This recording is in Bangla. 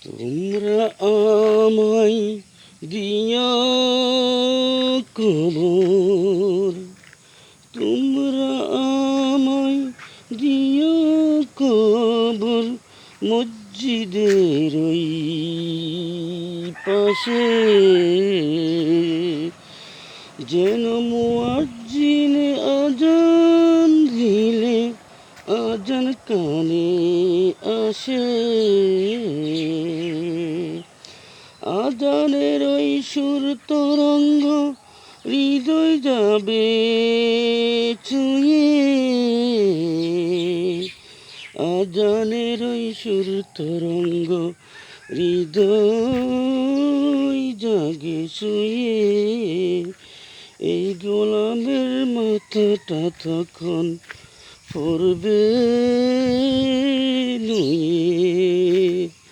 তোমরা আমায় দিয়া কবর, তোমরা আমায় দিয়া কবর, মসজিদের ওই পাশে যেন মুয়াজ্জিন আজান দিলে আজান কানে আসে। আজানের ওই সুর তরঙ্গ হৃদয় যাবে ছুঁয়ে, আজানের ওই সুর তরঙ্গ হৃদয় জাগে শুয়ে। এই গোলামের মাথাটা তখন পড়বে নুয়ে।